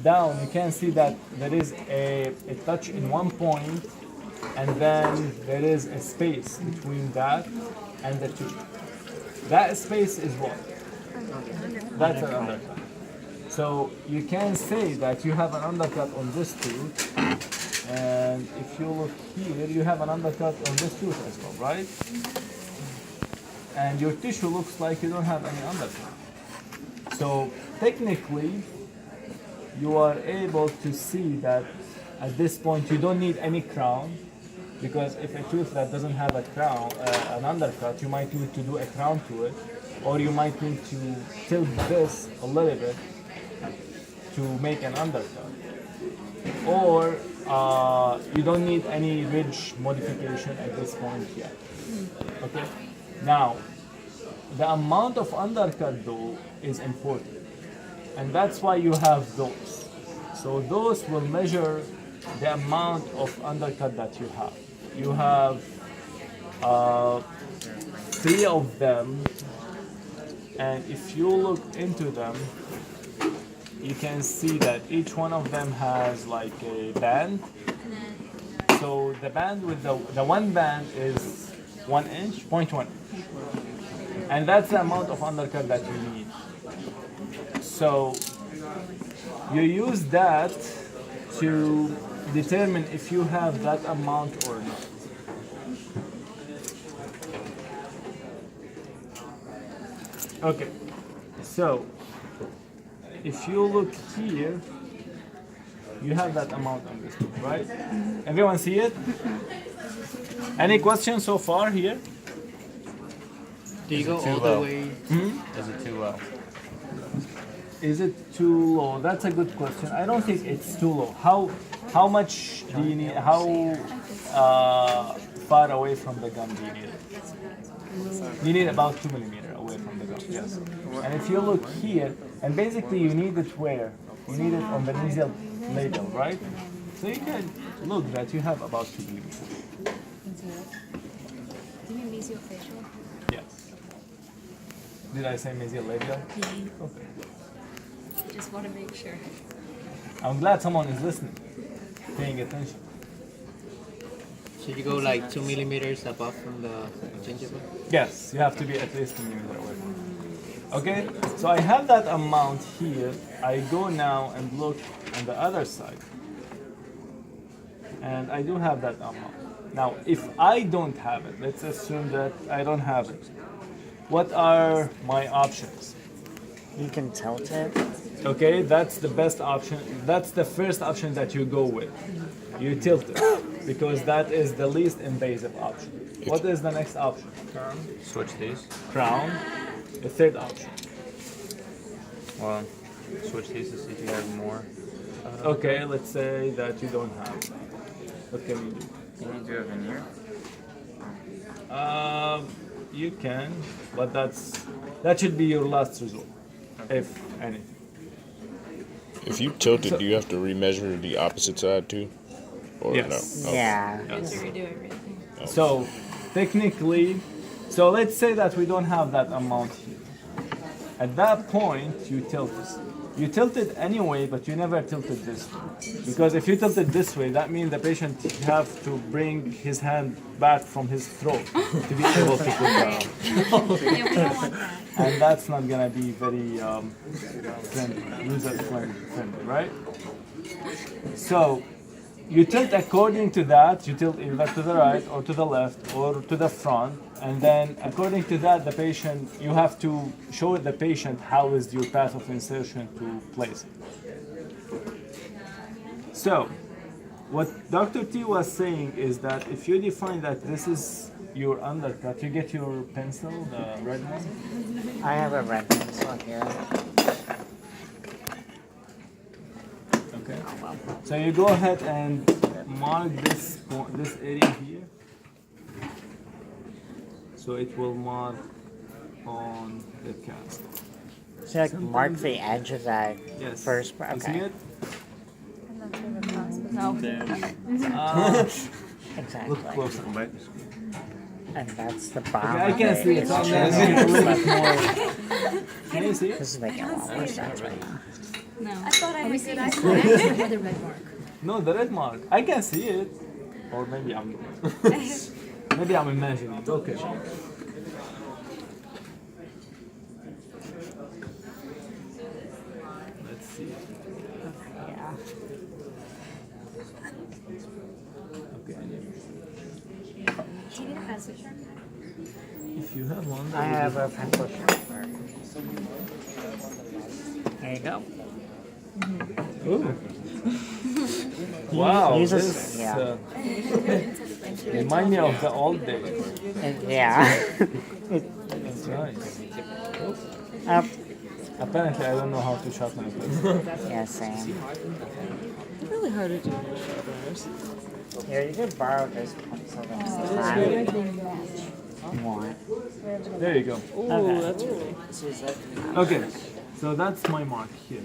down, you can see that there is a touch in one point, and then there is a space between that and the two. That space is what? That's an undercut. So you can say that you have an undercut on this tooth, and if you look here, you have an undercut on this tooth as well, right? And your tissue looks like you don't have any undercut. So technically, you are able to see that at this point you don't need any crown, because if a tooth that doesn't have a crown, an undercut, you might need to do a crown to it, or you might need to tilt this a little bit to make an undercut, or you don't need any ridge modification at this point yet. Okay. Now, the amount of undercut though is important, and that's why you have those. So those will measure the amount of undercut that you have. You have 3 of them, and if you look into them, you can see that each one of them has like a band. So the band with the one band is 1 inch, 0.1. And that's the amount of undercut that you need. So you use that to determine if you have that amount or not. Okay, so if you look here, you have that amount on this book, right? Everyone see it? Any questions so far here? Do you go all the way? Is it too low? Is it too low? That's a good question. I don't think it's too low. How much do you need? How far away from the gum do you need it? You need about 2 millimeters away from the gum. Yes. And if you look here, and basically you need it where? You need it on the nasal labial, right? So you can look that you have about 2 millimeters. Do you mean mesiofacial? Yes. Did I say nasal labial? Okay. Just want to make sure. I'm glad someone is listening, paying attention. Should you go like 2 millimeters above from the gingiva? Yes, you have to be at least 2 millimeters away. Okay, so I have that amount here. I go now and look on the other side, and I do have that amount. Now, if I don't have it, let's assume that I don't have it. What are my options? You can tilt it. Okay, that's the best option. That's the first option that you go with. You tilt it, because that is the least invasive option. What is the next option? Switch these. Crown. The third option. Well, switch these to see if you have more. Okay, let's say that you don't have that. What can you do? Can you do a veneer? You can, but that should be your last resort, if anything. If you tilt it, do you have to remeasure the opposite side too? Or Yes. no? Okay. Yeah. Yes. Redo everything. So technically, so let's say that we don't have that amount here. At that point, you tilt this. You tilt it anyway, but you never tilt it this way. Because if you tilt it this way, that means the patient have to bring his hand back from his throat to be able to put down. Yeah, we don't want that. And that's not gonna be very friendly, user-friendly, right? So you tilt according to that. You tilt either to the right or to the left or to the front, and then according to that, the patient, you have to show the patient how is your path of insertion to place it. So what Dr. T was saying is that if you define that this is your undercut, you get your pencil, the red one. I have a red pencil here. Okay. So you go ahead and mark this area here. So it will mark on the cast. So like mark the edge of that Yes. first. You see Okay. it? I'm not sure the cost, but no. Exactly. Look closer. And that's the bottom. Okay, I can see it. So I'm gonna make it a little bit more. Can you see it? This is making a lot more sense right now. No. I thought I Are we had good seeing eyesight. or the red mark? No, the red mark. I can see it. Or maybe I'm maybe I'm imagining. Okay. Let's see. Yeah. Okay. Do you need a pencil sharpener? If you have one, I have a pencil sharpener. There you go. Ooh. Wow, Use this- this yeah. remind me of the old days. Yeah. It's nice. Up. Apparently, I don't know how to sharpen a pencil. Yeah, same. Really hard to do with sharpeners. Here, you can borrow this pencil next time. You want. There you go. Ooh, Okay. that's pretty. Okay, so that's my mark here.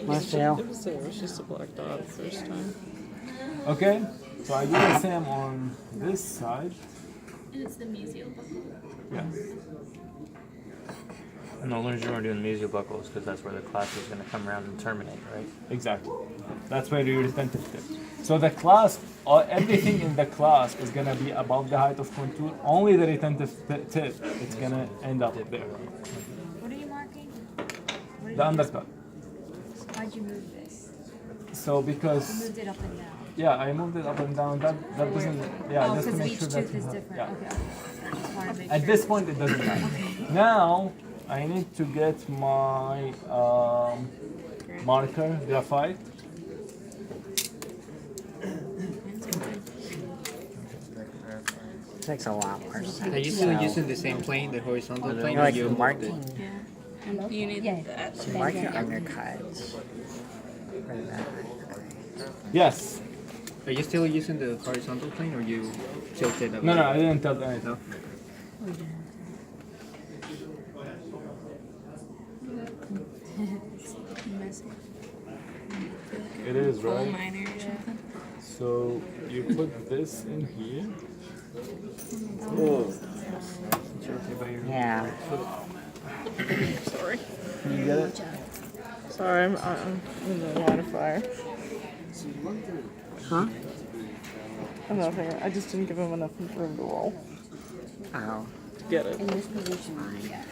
Let's do. It was there. It was just a black dot the first time. Okay, so I do the same on this side. And it's the mesial buckle. Yeah. And the only reason we're doing mesial buckle is because that's where the class is going to come around and terminate, right? Exactly. That's where your retentive tip. So the clasp, or everything in the clasp is gonna be above the height of contour. Only the retentive tip, it's gonna end up there. What are you marking? What The undercut. Why'd you move this? So You because moved it up and down. yeah, I moved it up and down. That doesn't yeah Oh, just to because make each sure that tooth you is have, different. yeah. Okay. Just wanted to make At sure. this point, it doesn't matter. Now I need to get my marker graphite. Takes a lot more sense. Are you still using the same plane, the horizontal plane, You're or like you moved marking, it? You need Yeah. that. mark your undercuts. Right there. Yes. Are you still using the horizontal plane, or you tilted a No, little? I didn't tell anything. It is Coal right. miner or something. So you put this in here. Yeah. Sorry. You get it? Sorry, I'm in the line of fire. Huh? Oh, nothing. I just didn't give him enough room to roll. Oh. Get it. In this position. Yeah.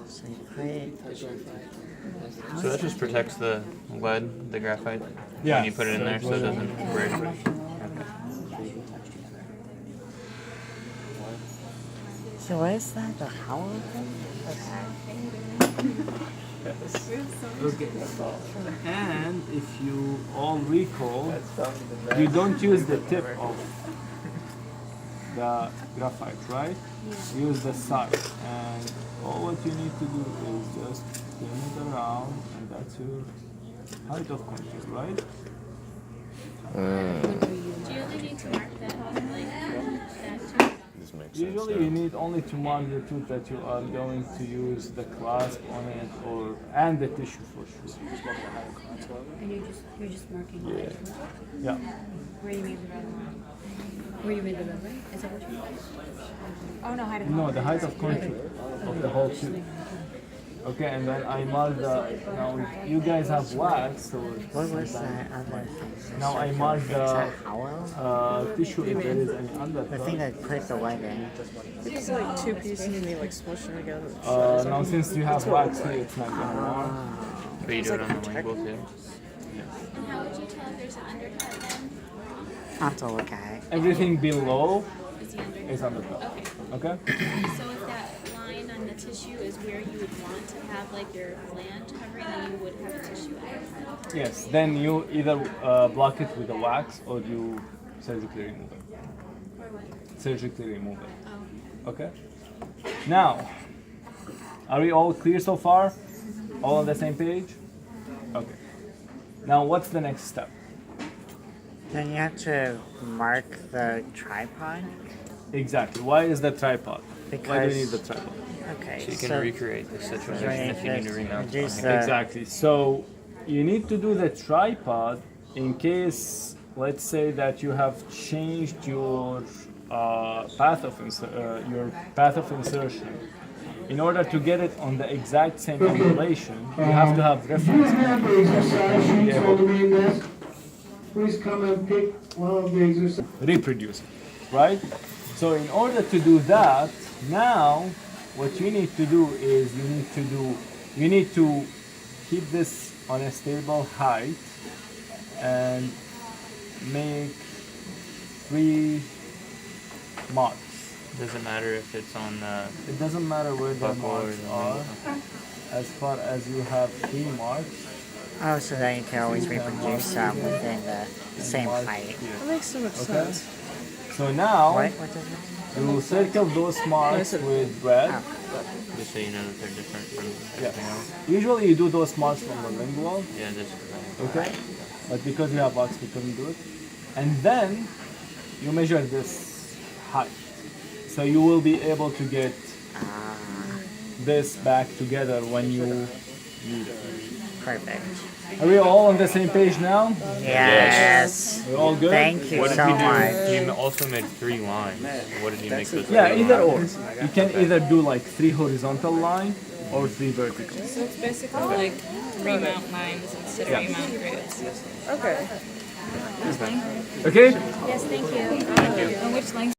So you put. So that just protects the lead, the graphite, Yeah. when you put it in there, so it doesn't break. So what is that? The hollow thing? Okay. And if you all recall, you don't use the tip of the graphite, right? Use the side. And all what you need to do is just spin it around, and that's your height of contour, right? Do you only need to mark that, like, that too? This makes sense. Usually you need only to mark the tooth that you are going to use the clasp on it, and the tissue for sure. And you're just marking it. Yeah. Where you made the red line. Where you made the red line? Is that what you mean? Oh no, height of No, the height of contour of the whole tooth. Okay, and then I mark the. Now you guys have wax, so What was that other thing? now I mark Is the that hollow? tissue if there is any The undercut. thing that put the lead in. It's like two pieces and you like smush them together. Now since you have wax here, it's not gonna mark. But you do it on the lingual too. And how would you tell if there's an undercut then? I'll have to look at it. Everything below Is the undercut? is undercut. Okay. Okay. So if that line on the tissue is where you would want to have like your gland covering, then you would have a tissue undercut. Yes. Then you either block it with a wax or you surgically remove it. Or what? Surgically remove it. Oh. Okay. Now, are we all clear so far? All on the same page? Okay. Now, what's the next step? Then you have to mark the tripod. Exactly. Why is the tripod? Why do you need Because- the tripod? Okay. So you can recreate the situation if you need to remount reduce something. the- Exactly. So you need to do the tripod in case, let's say that you have changed your your path of insertion. In order to get it on the exact same angulation, you have to have reference points. Please come and pick one of the exercises. Reproduce it, right? So in order to do that, now what you need to do is you need to keep this on a stable height and make 3 marks. Doesn't matter if it's on It doesn't matter where the buckle or marks the are, as far as you have 3 marks. Oh, so then you can always reproduce within the same height. That makes so much Okay. sense. So now What? What does it? you circle those marks with red. just so you know that they're different from Yeah. everything else. Usually you do those marks from the lingual. Yeah, just Okay, but because you have box, we couldn't do it. And then you measure this height, so you will be able to get this back together when you need it. Perfect. Are we all on the same page now? Yes. We're all good. Thank you What did so he do? much. He also made 3 lines. What did he make those? Yeah, 3 either lines? or. You can either do like 3 horizontal line or 3 vertical. So it's basically like remount lines instead of Yeah. remount grids. Okay. Okay. Yes, thank you. And which length